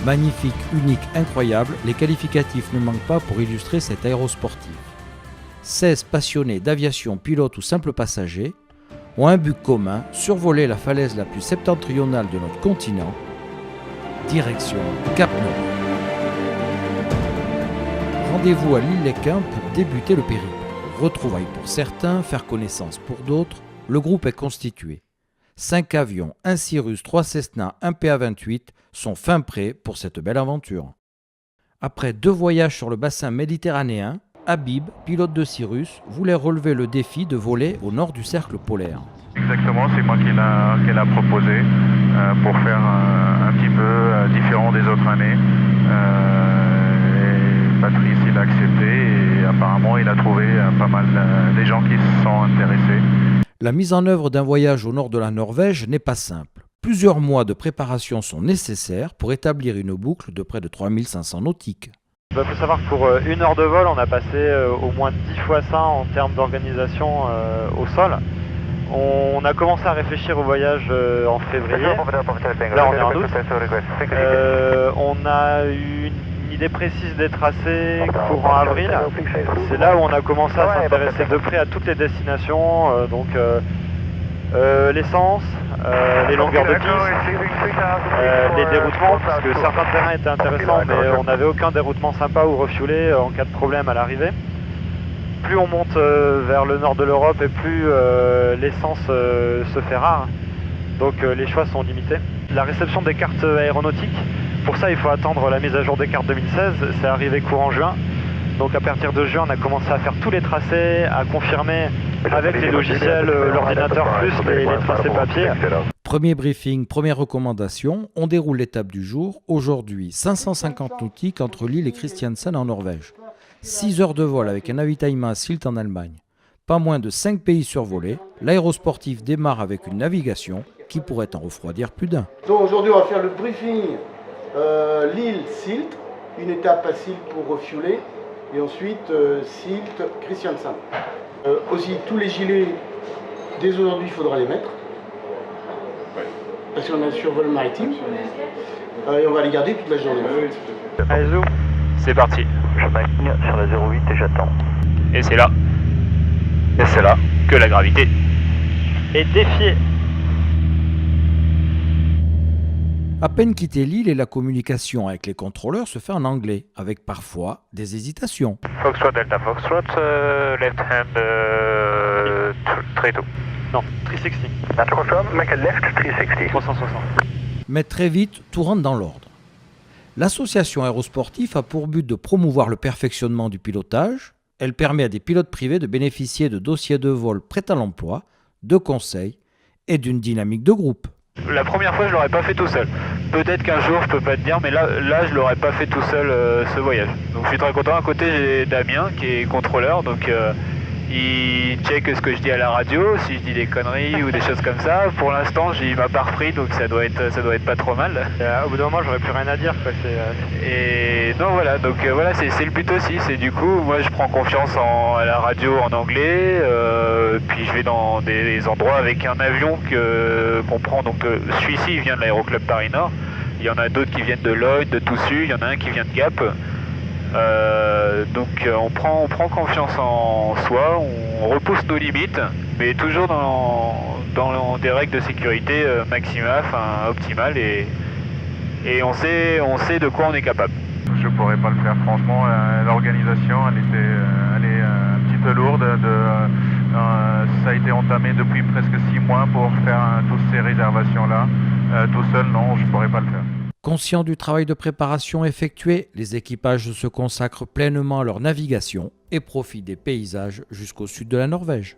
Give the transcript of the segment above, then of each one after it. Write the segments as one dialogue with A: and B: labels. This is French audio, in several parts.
A: Magnifique, unique, incroyable, les qualificatifs ne manquent pas pour illustrer cet aérosportif. 16 passionnés d'aviation, pilotes ou simples passagers, ont un but commun, survoler la falaise la plus septentrionale de notre continent, direction Cap Nord. Rendez-vous à l'île Léquin pour débuter le périple. Retrouvailles pour certains, faire connaissance pour d'autres, le groupe est constitué. 5 avions, un Cirrus, 3 Cessna, un PA-28 sont fin prêts pour cette belle aventure. Après 2 voyages sur le bassin méditerranéen, Habib, pilote de Cirrus, voulait relever le défi de voler au nord du cercle polaire.
B: Exactement, c'est moi qui l'a proposé pour faire un petit peu différent des autres années. Et Patrice, il a accepté et apparemment il a trouvé pas mal des gens qui se sont intéressés.
A: La mise en œuvre d'un voyage au nord de la Norvège n'est pas simple. Plusieurs mois de préparation sont nécessaires pour établir une boucle de près de 3500 nautiques.
C: Il faut savoir que pour 1 heure de vol, on a passé au moins 10 fois ça en termes d'organisation au sol. On a commencé à réfléchir au voyage en février. Là, on est en août. On a eu une idée précise des tracés courant avril. C'est là où on a commencé à s'intéresser de près à toutes les destinations, l'essence, les longueurs de piste, les déroutements, parce que certains terrains étaient intéressants, mais on n'avait aucun déroutement sympa ou refuelé en cas de problème à l'arrivée. Plus on monte vers le nord de l'Europe et plus l'essence se fait rare, donc les choix sont limités. La réception des cartes aéronautiques, pour ça il faut attendre la mise à jour des cartes 2016, c'est arrivé courant juin. Donc à partir de juin, on a commencé à faire tous les tracés, à confirmer avec les logiciels, l'ordinateur plus les tracés papier.
A: Premier briefing, première recommandation, on déroule l'étape du jour. Aujourd'hui, 550 nautiques entre Lille et Kristiansand en Norvège. 6 heures de vol avec un avitaillement à Sylt en Allemagne. Pas moins de 5 pays survolés. L'aérosportif démarre avec une navigation qui pourrait en refroidir plus d'un.
D: Donc aujourd'hui, on va faire le briefing Lille-Sylt, une étape à Sylt pour refueler. Et ensuite, Sylt, Kristiansand. Aussi, tous les gilets, dès aujourd'hui, il faudra les mettre. Parce qu'on a un survol maritime. Et on va les garder toute la journée.
C: Allez, zoom.
E: C'est parti.
F: Je m'aligne sur la 08 et j'attends.
E: Et c'est là que la gravité
C: Et défier.
A: À peine quitté l'île et la communication avec les contrôleurs se fait en anglais, avec parfois des hésitations.
E: Foxtrot Delta Foxtrot, left hand 32.
C: Non, 360.
F: Delta Foxtrot, make a left 360.
C: 360.
A: Mais très vite, tout rentre dans l'ordre. L'association aérosportive a pour but de promouvoir le perfectionnement du pilotage. Elle permet à des pilotes privés de bénéficier de dossiers de vol prêts à l'emploi, de conseils et d'une dynamique de groupe.
E: La première fois, je l'aurais pas fait tout seul. Peut-être qu'un jour, je peux pas te dire, mais là je l'aurais pas fait tout seul ce voyage. Donc je suis très content. À côté, j'ai Damien qui est contrôleur, donc il check ce que je dis à la radio, si je dis des conneries ou des choses comme ça. Pour l'instant, il m'a pas repris, donc ça doit être pas trop mal.
C: Au bout d'un moment, j'aurais plus rien à dire, quoi.
E: Et non, voilà, donc voilà, c'est le but aussi. C'est du coup, moi, je prends confiance à la radio en anglais, puis je vais dans des endroits avec un avion qu'on prend. Donc celui-ci, il vient de l'Aéroclub Paris Nord. Il y en a d'autres qui viennent de Lloyd, de Toussus. Il y en a un qui vient de Gap. Donc on prend confiance en soi, on repousse nos limites, mais toujours dans des règles de sécurité maximales, optimales, et on sait de quoi on est capable.
B: Je pourrais pas le faire, franchement. L'organisation, elle est un petit peu lourde. Ça a été entamé depuis presque 6 mois pour faire toutes ces réservations-là. Tout seul, non, je pourrais pas le faire.
A: Conscients du travail de préparation effectué, les équipages se consacrent pleinement à leur navigation et profitent des paysages jusqu'au sud de la Norvège.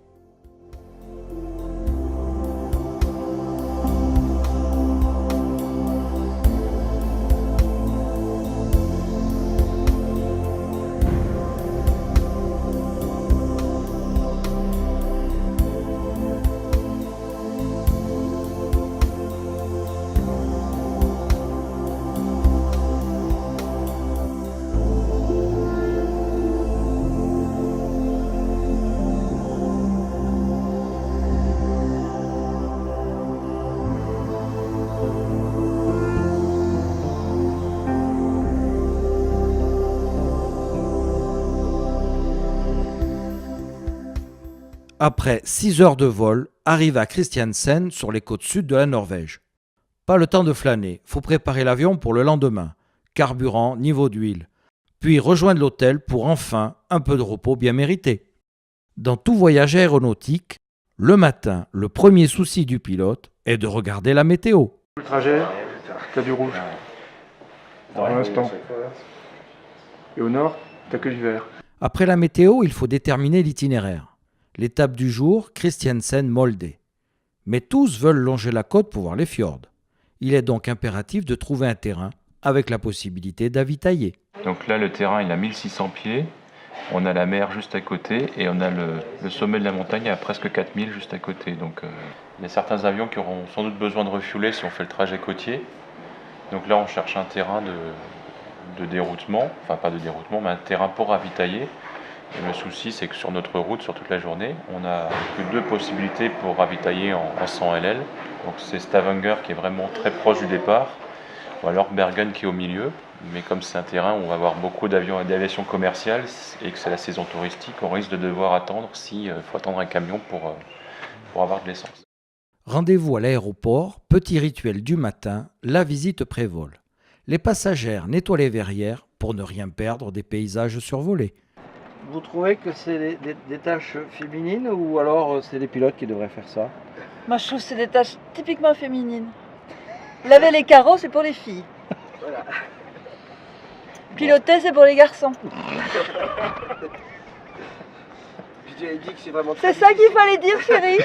A: après 6 heures de vol, arrive à Kristiansand sur les côtes sud de la Norvège. Pas le temps de flâner, faut préparer l'avion pour le lendemain. Carburant, niveau d'huile. Puis rejoindre l'hôtel pour enfin un peu de repos bien mérité. Dans tout voyage aéronautique, le matin, le premier souci du pilote est de regarder la météo.
G: Le trajet, t'as du rouge. Pour l'instant. Et au nord, t'as que du vert.
A: Après la météo, il faut déterminer l'itinéraire. L'étape du jour, Kristiansand-Molde. Mais tous veulent longer la côte pour voir les fjords. Il est donc impératif de trouver un terrain avec la possibilité d'avitailler.
H: Donc là, le terrain, il a 1600 pieds. On a la mer juste à côté et on a le sommet de la montagne à presque 4000 juste à côté. Donc il y a certains avions qui auront sans doute besoin de refueler si on fait le trajet côtier. Donc là, on cherche un terrain de déroutement, enfin pas de déroutement, mais un terrain pour ravitailler. Et le souci, c'est que sur notre route, sur toute la journée, on n'a que 2 possibilités pour ravitailler en 100 LL. Donc c'est Stavanger qui est vraiment très proche du départ, ou alors Bergen qui est au milieu. Mais comme c'est un terrain où on va avoir beaucoup d'avions et d'aviation commerciale et que c'est la saison touristique, on risque de devoir attendre s'il faut attendre un camion pour avoir de l'essence.
A: Rendez-vous à l'aéroport, petit rituel du matin, la visite pré-vol. Les passagères nettoient les verrières pour ne rien perdre des paysages survolés.
I: Vous trouvez que c'est des tâches féminines ou alors c'est les pilotes qui devraient faire ça?
J: Moi je trouve que c'est des tâches typiquement féminines. Laver les carreaux c'est pour les filles.
I: Voilà.
J: Piloter c'est pour les garçons.
I: J'ai dit que c'est vraiment
J: C'est ça qu'il fallait dire chérie.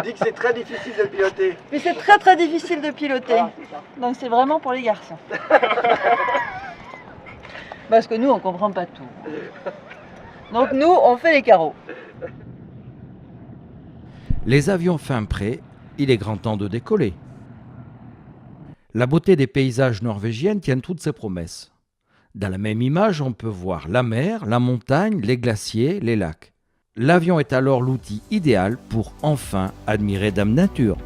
I: Dis que c'est très difficile de piloter.
J: Mais c'est très très difficile de piloter. Donc c'est vraiment pour les garçons. Parce que nous on comprend pas tout. Donc nous on fait les carreaux.
A: Les avions fin prêts, il est grand temps de décoller. La beauté des paysages norvégiens tient toutes ses promesses. Dans la même image, on peut voir la mer, la montagne, les glaciers, les lacs. L'avion est alors l'outil idéal pour enfin admirer Dame Nature.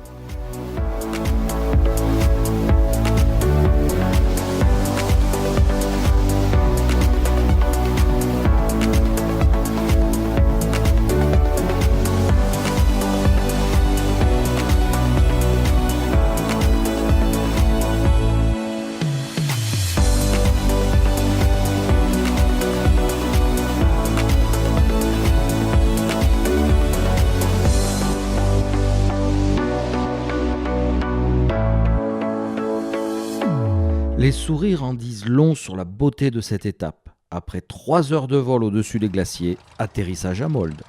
A: Les sourires en disent long sur la beauté de cette étape. Après 3 heures de vol au-dessus des glaciers, atterrissage à Molde.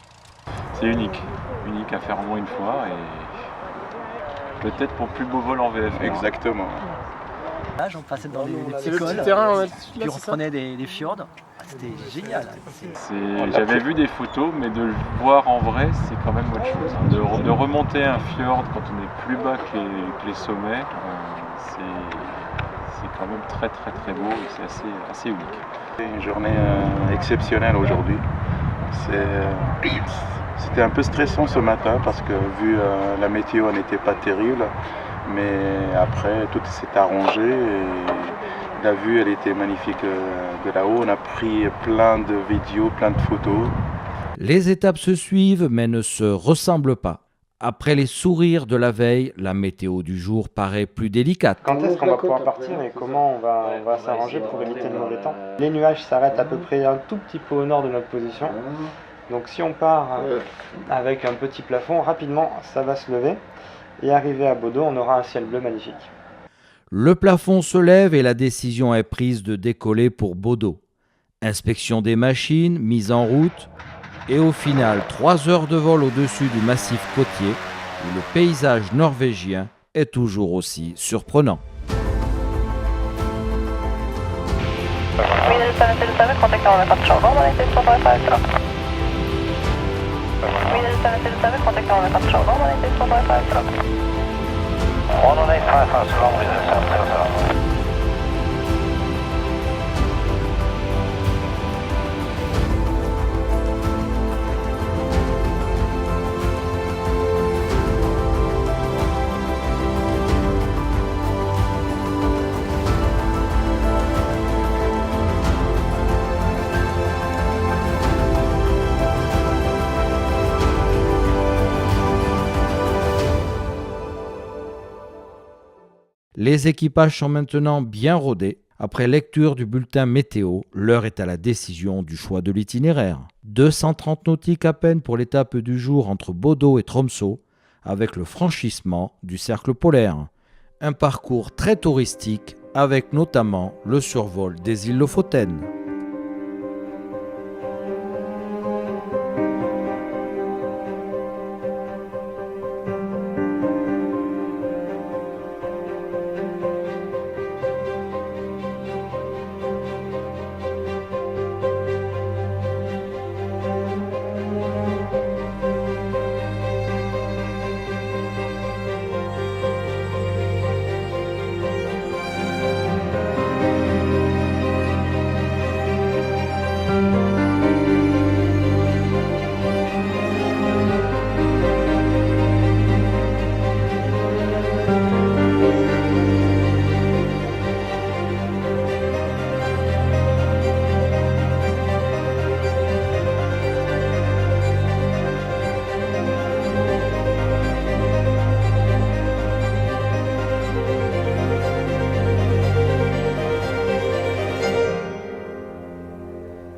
H: C'est unique à faire au moins une fois et peut-être pour plus beau vol en VF.
K: Exactement.
L: Là, on passait dans les petits cols, puis on reprenait des fjords. C'était génial.
H: J'avais vu des photos, mais de le voir en vrai, c'est quand même autre chose. De remonter un fjord quand on est plus bas que les sommets, c'est quand même très très très beau et c'est assez unique.
K: C'est une journée exceptionnelle aujourd'hui. C'était un peu stressant ce matin parce que vu la météo elle n'était pas terrible, mais après tout s'est arrangé et la vue elle était magnifique de là-haut. On a pris plein de vidéos, plein de photos.
A: Les étapes se suivent mais ne se ressemblent pas. Après les sourires de la veille, la météo du jour paraît plus délicate.
M: Quand est-ce qu'on va pouvoir partir et comment on va s'arranger pour éviter le mauvais temps? Les nuages s'arrêtent à peu près un tout petit peu au nord de notre position. Donc si on part avec un petit plafond, rapidement ça va se lever. Et arrivé à Bodø, on aura un ciel bleu magnifique.
A: Le plafond se lève et la décision est prise de décoller pour Bodø. Inspection des machines, mise en route. Et au final, 3 heures de vol au-dessus du massif côtier, où le paysage norvégien est toujours aussi surprenant. Les équipages sont maintenant bien rodés. Après lecture du bulletin météo, l'heure est à la décision du choix de l'itinéraire. 230 nautiques à peine pour l'étape du jour entre Bodø et Tromsø, avec le franchissement du cercle polaire. Un parcours très touristique, avec notamment le survol des îles Lofoten.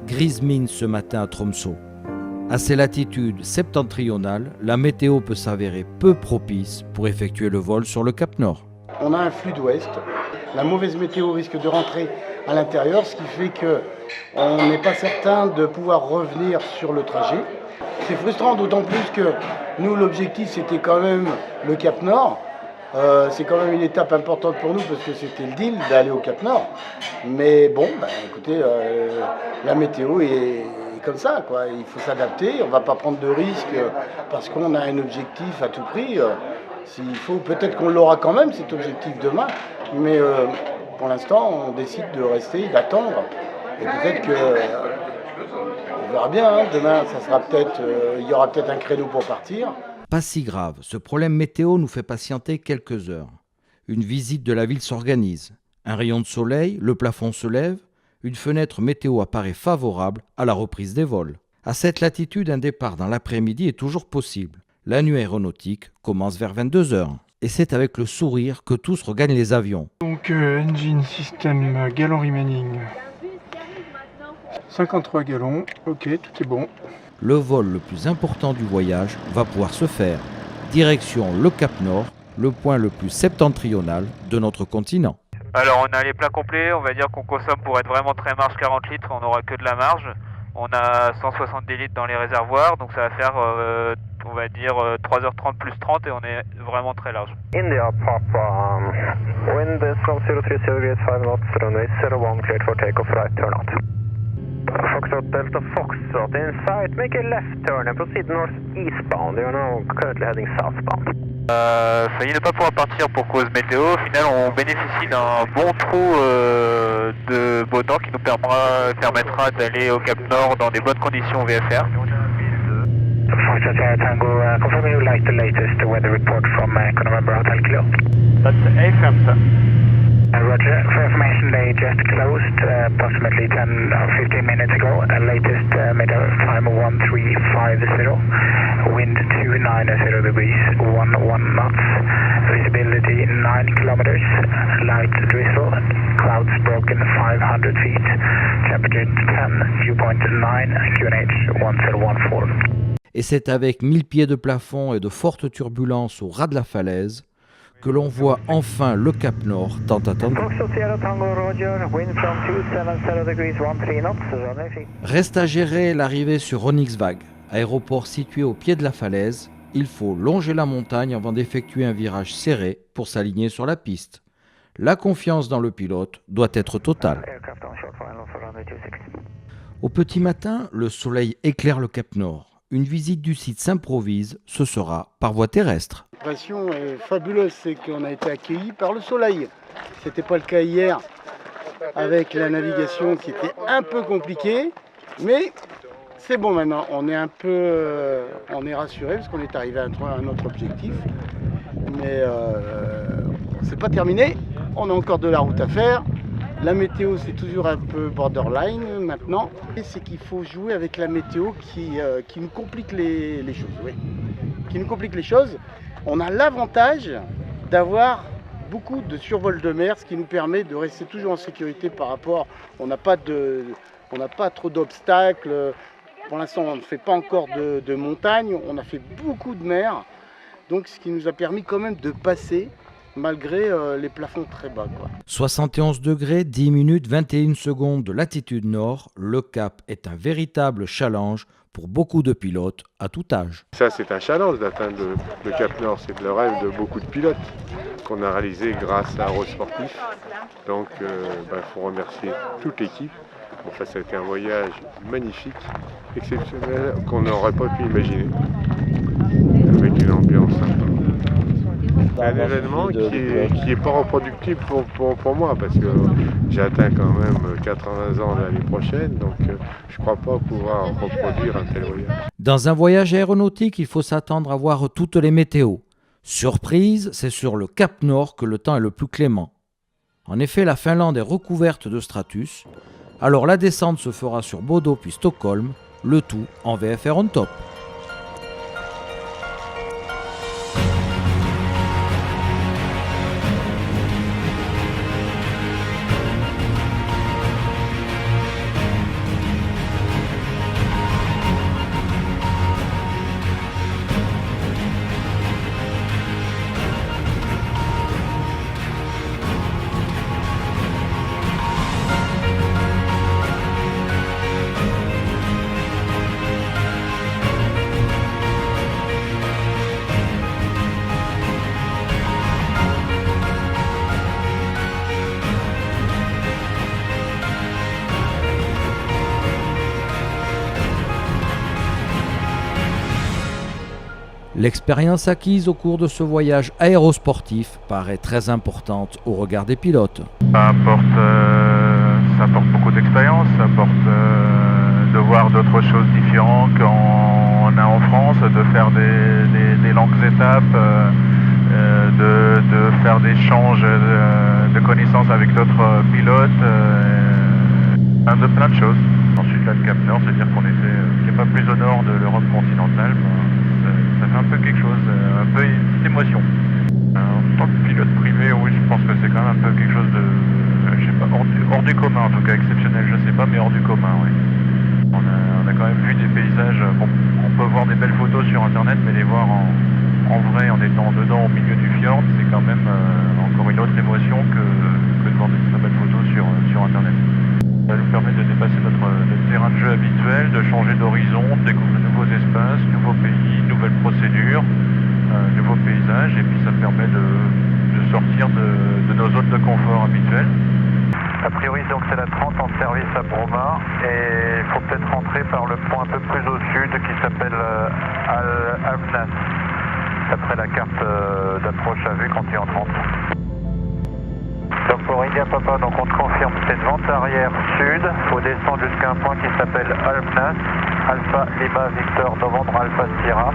A: Grise mine ce matin à Tromsø. À ces latitudes septentrionales, la météo peut s'avérer peu propice pour effectuer le vol sur le Cap Nord.
D: On a un flux d'ouest. La mauvaise météo risque de rentrer à l'intérieur, ce qui fait qu'on n'est pas certain de pouvoir revenir sur le trajet. C'est frustrant, d'autant plus que nous, l'objectif, c'était quand même le Cap Nord. C'est quand même une étape importante pour nous parce que c'était le deal d'aller au Cap Nord. Mais bon, écoutez, la météo est comme ça, quoi. Il faut s'adapter, on ne va pas prendre de risques parce qu'on a un objectif à tout prix. S'il faut, peut-être qu'on l'aura quand même, cet objectif demain. Mais pour l'instant, on décide de rester, d'attendre. Et peut-être que... on verra bien, hein. Demain, ça sera peut-être, il y aura peut-être un créneau pour partir.
A: Pas si grave, ce problème météo nous fait patienter quelques heures. Une visite de la ville s'organise. Un rayon de soleil, le plafond se lève, une fenêtre météo apparaît favorable à la reprise des vols. À cette latitude, un départ dans l'après-midi est toujours possible. La nuit aéronautique commence vers 22h. Et c'est avec le sourire que tous regagnent les avions.
G: Donc, engine system gallon remaining. 53 gallons, ok, tout est bon.
A: Le vol le plus important du voyage va pouvoir se faire. Direction le Cap Nord, le point le plus septentrional de notre continent.
E: Alors on a les plats complets, on va dire qu'on consomme pour être vraiment très marge 40 litres, on n'aura que de la marge. On a 170 litres dans les réservoirs, donc ça va faire, on va dire, 3h30 plus 30 et on est vraiment très large.
F: India, Papa, wind is from 030 degrees 5 knots, runway 01, cleared for takeoff, right turn out. Foxtrot Delta Foxtrot, in sight, make a left turn and proceed northeastbound. You are now currently heading southbound.
E: Failli ne pas pouvoir partir pour cause météo. Au final, on bénéficie d'un bon trou de beau temps qui nous permettra d'aller au Cap Nord dans des bonnes conditions VFR.
F: Foxtrot Tango, confirm you like the latest weather report from November Hotel Kilo.
E: That's A-Framson.
F: Roger, for information, they just closed approximately 10 or 15 minutes ago. Latest meter time 1350. Wind 290 degrees, 11 knots. Visibility 9 kilometers. Light drizzle. Clouds broken 500 feet. Temperature 10, viewpoint 9, QNH 1014.
A: Et c'est avec 1000 pieds de plafond et de fortes turbulences au ras de la falaise que l'on voit enfin le Cap Nord tant attendu. Reste à gérer l'arrivée sur Onyxvag, aéroport situé au pied de la falaise. Il faut longer la montagne avant d'effectuer un virage serré pour s'aligner sur la piste. La confiance dans le pilote doit être totale. Au petit matin, le soleil éclaire le Cap Nord. Une visite du site s'improvise, ce sera par voie terrestre.
D: L'impression est fabuleuse, c'est qu'on a été accueillis par le soleil. C'était pas le cas hier avec la navigation qui était un peu compliquée, mais c'est bon maintenant. On est rassuré parce qu'on est arrivé à notre objectif. Mais c'est pas terminé. On a encore de la route à faire. La météo, c'est toujours un peu borderline maintenant. C'est qu'il faut jouer avec la météo qui nous complique les choses. Oui. Qui nous complique les choses. On a l'avantage d'avoir beaucoup de survol de mer, ce qui nous permet de rester toujours en sécurité par rapport, on n'a pas trop d'obstacles. Pour l'instant, on ne fait pas encore de montagne, on a fait beaucoup de mer, donc ce qui nous a permis quand même de passer malgré les plafonds très bas, quoi.
A: 71 degrés, 10 minutes, 21 secondes de latitude nord, le cap est un véritable challenge pour beaucoup de pilotes à tout âge.
N: Ça, c'est un challenge d'atteindre le Cap Nord, c'est le rêve de beaucoup de pilotes qu'on a réalisé grâce à Aérosportif. Donc, faut remercier toute l'équipe. Enfin, ça a été un voyage magnifique, exceptionnel, qu'on n'aurait pas pu imaginer, avec une ambiance sympa. Un événement qui n'est pas reproductible pour moi, parce que j'ai atteint quand même 80 ans l'année prochaine, donc je ne crois pas pouvoir reproduire un tel voyage.
A: Dans un voyage aéronautique, il faut s'attendre à voir toutes les météos. Surprise, c'est sur le Cap Nord que le temps est le plus clément. En effet, la Finlande est recouverte de stratus, alors la descente se fera sur Bodø puis Stockholm, le tout en VFR on top. L'expérience acquise au cours de ce voyage aérosportif paraît très importante au regard des pilotes.
B: Ça apporte beaucoup d'expérience, ça apporte de voir d'autres choses différentes qu'on a en France, de faire des longues étapes, de faire des échanges de connaissances avec d'autres pilotes, plein de choses. Ensuite, là, le Cap Nord, c'est-à-dire qu'on n'est pas plus au nord de l'Europe continentale. Ça fait un peu quelque chose, un peu une petite émotion. En tant que pilote privé, oui, je pense que c'est quand même un peu quelque chose de, je sais pas, hors du commun, en tout cas exceptionnel, je sais pas, mais hors du commun, oui. On a quand même vu des paysages, bon, on peut voir des belles photos sur internet, mais les voir en vrai, en étant dedans au milieu du fjord, c'est quand même encore une autre émotion que de voir des très belles photos sur internet. Ça nous permet de dépasser notre terrain de jeu habituel, de changer d'horizon, de découvrir de nouveaux espaces, nouveaux pays, nouvelles procédures, nouveaux paysages, et puis ça permet de sortir de nos zones de confort habituelles. A priori, donc c'est la 30 en service à Bromma, et il faut peut-être rentrer par le point un peu plus au sud qui s'appelle Alpnas, d'après la carte d'approche à vue quand tu es en 30. Donc pour India Papa, donc on te confirme cette vente arrière sud, il faut descendre jusqu'à un point qui s'appelle Alpnas, Alpha Lima Victor Novembre Alpha Sierra.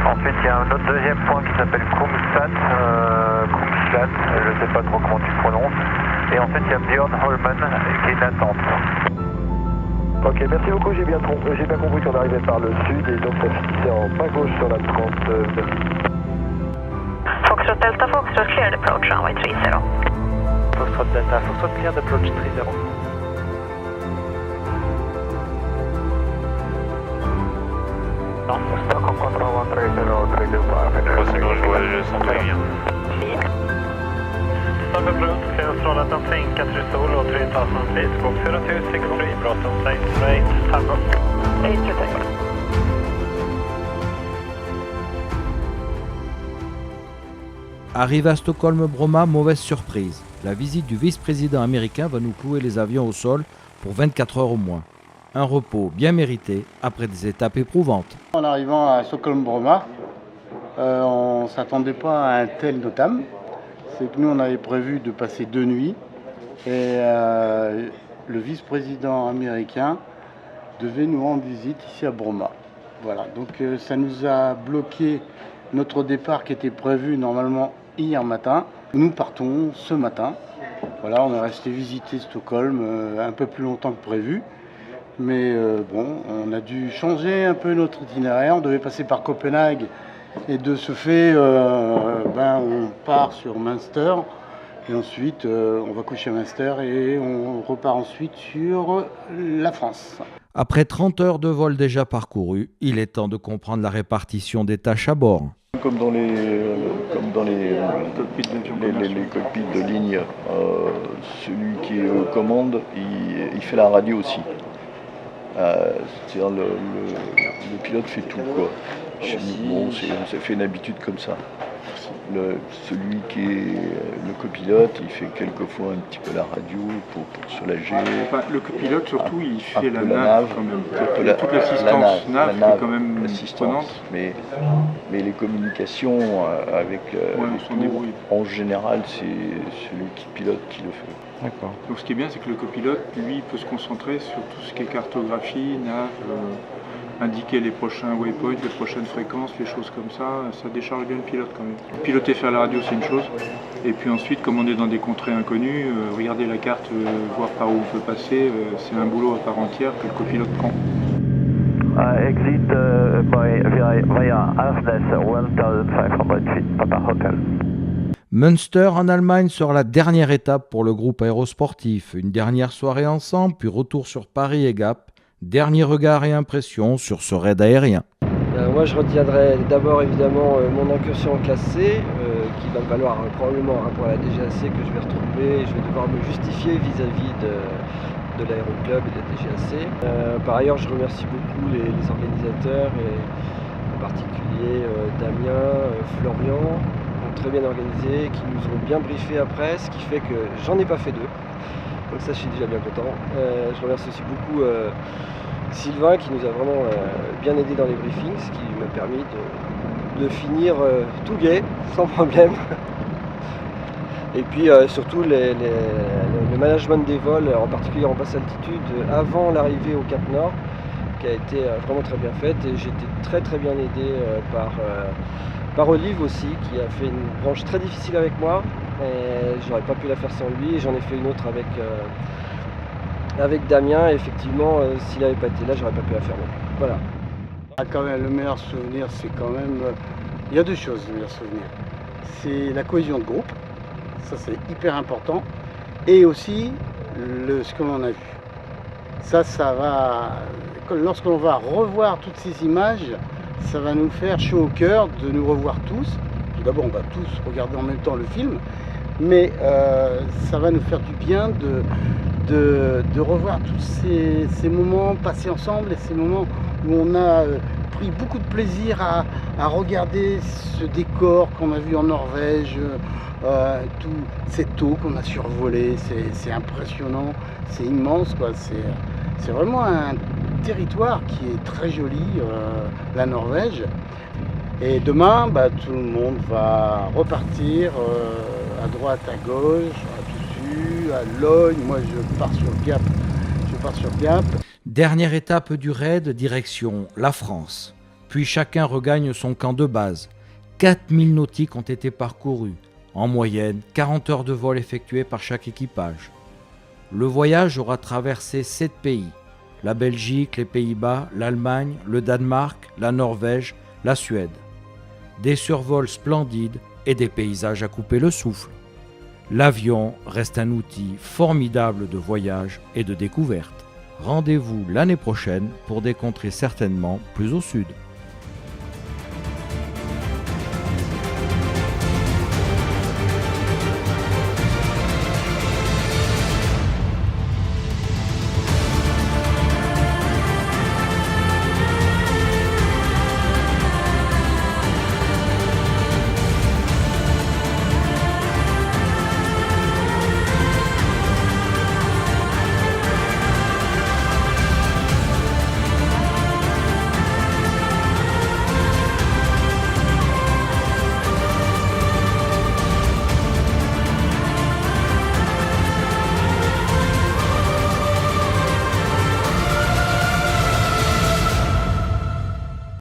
B: Ensuite il y a un autre deuxième point qui s'appelle Kungslat, je ne sais pas trop comment tu prononces. Et ensuite il y a Björn Holmen qui est l'attente.
O: Ok, merci beaucoup, j'ai bien compris qu'on arrivait par le sud et donc ça finissait en bas gauche sur la 30.
P: Foxtrot Delta, Foxtrot cleared approach runway 30.
C: Foxtrot Delta, Foxtrot cleared approach 30.
B: Stockholm Control 130, 325. Sinon je sens très bien.
C: Start approach, clear Australia Tanzania, 4 solo, 3000 feet, Scope 0263, Broughton Saints, right, Tango.
P: 8 to tango.
A: Arrivé à Stockholm-Bromma, mauvaise surprise. La visite du vice-président américain va nous clouer les avions au sol pour 24 heures au moins. Un repos bien mérité après des étapes éprouvantes.
D: En arrivant à Stockholm-Bromma, on ne s'attendait pas à un tel NOTAM. C'est que nous, on avait prévu de passer 2 nuits et le vice-président américain devait nous rendre visite ici à Bromma. Voilà, donc ça nous a bloqué notre départ qui était prévu normalement hier matin. Nous partons ce matin. Voilà, on est resté visiter Stockholm un peu plus longtemps que prévu. Mais bon, on a dû changer un peu notre itinéraire. On devait passer par Copenhague et de ce fait, on part sur Münster Et ensuite, on va coucher à Münster et on repart ensuite sur la France.
A: Après 30 heures de vol déjà parcourues, il est temps de comprendre la répartition des tâches à bord.
Q: Comme dans les cockpits de ligne, celui qui est aux commandes, il fait la radio aussi. C'est-à-dire le pilote fait tout, quoi. Bon, on s'est fait une habitude comme ça. Celui qui est le copilote, il fait quelquefois un petit peu la radio pour soulager.
G: Enfin, le copilote surtout, il fait la nave quand même. Toute l'assistance nave est quand même prenante.
Q: Mais les communications avec en général, c'est celui qui pilote qui le fait.
G: D'accord. Donc ce qui est bien, c'est que le copilote, lui, peut se concentrer sur tout ce qui est cartographie, nav, indiquer les prochains waypoints, les prochaines fréquences, les choses comme ça. Ça décharge bien le pilote quand même. Piloter, faire la radio, c'est une chose. Et puis ensuite, comme on est dans des contrées inconnues, regarder la carte, voir par où on peut passer, c'est un boulot à part entière que le copilote prend.
O: Exit via Asnes 1500 feet, Papa Hotel.
A: Münster en Allemagne sera la dernière étape pour le groupe aérosportif. Une dernière soirée ensemble, puis retour sur Paris et Gap. Dernier regard et impression sur ce raid aérien.
I: Moi je retiendrai d'abord évidemment mon incursion en classe C, qui va me valoir probablement un rapport à la DGAC que je vais retrouver. Je vais devoir me justifier vis-à-vis de l'aéroclub et de la DGAC. Par ailleurs, je remercie beaucoup les organisateurs, et en particulier Damien, Florian, très bien organisé, qui nous ont bien briefé après, ce qui fait que j'en ai pas fait deux. Donc ça, je suis déjà bien content. Je remercie aussi beaucoup Sylvain qui nous a vraiment bien aidé dans les briefings, ce qui m'a permis de finir tout gai, sans problème. Et puis surtout le management des vols, en particulier en basse altitude, avant l'arrivée au Cap Nord, qui a été vraiment très bien faite. Et j'ai été très bien aidé par Olive aussi, qui a fait une branche très difficile avec moi. Et j'aurais pas pu la faire sans lui, et j'en ai fait une autre avec Damien. Et effectivement, s'il n'avait pas été là, j'aurais pas pu la faire non plus. Voilà.
D: Quand même, le meilleur souvenir, c'est quand même... Il y a deux choses, le meilleur souvenir. C'est la cohésion de groupe, ça c'est hyper important, et aussi ce que l'on a vu. Ça va... Lorsqu'on va revoir toutes ces images, ça va nous faire chaud au cœur de nous revoir tous. Tout d'abord, on va tous regarder en même temps le film, mais ça va nous faire du bien de revoir tous ces moments passés ensemble, et ces moments où on a pris beaucoup de plaisir à regarder ce décor qu'on a vu en Norvège, toute cette eau qu'on a survolée. C'est impressionnant, c'est immense, quoi. C'est vraiment un territoire qui est très joli, la Norvège. Et demain, tout le monde va repartir à droite, à gauche, à Toussus, à Logne. Moi, je pars sur Gap.
A: Dernière étape du raid, direction la France. Puis chacun regagne son camp de base. 4000 nautiques ont été parcourus. En moyenne, 40 heures de vol effectuées par chaque équipage. Le voyage aura traversé 7 pays. La Belgique, les Pays-Bas, l'Allemagne, le Danemark, la Norvège, la Suède. Des survols splendides et des paysages à couper le souffle. L'avion reste un outil formidable de voyage et de découverte. Rendez-vous l'année prochaine pour des contrées certainement plus au sud.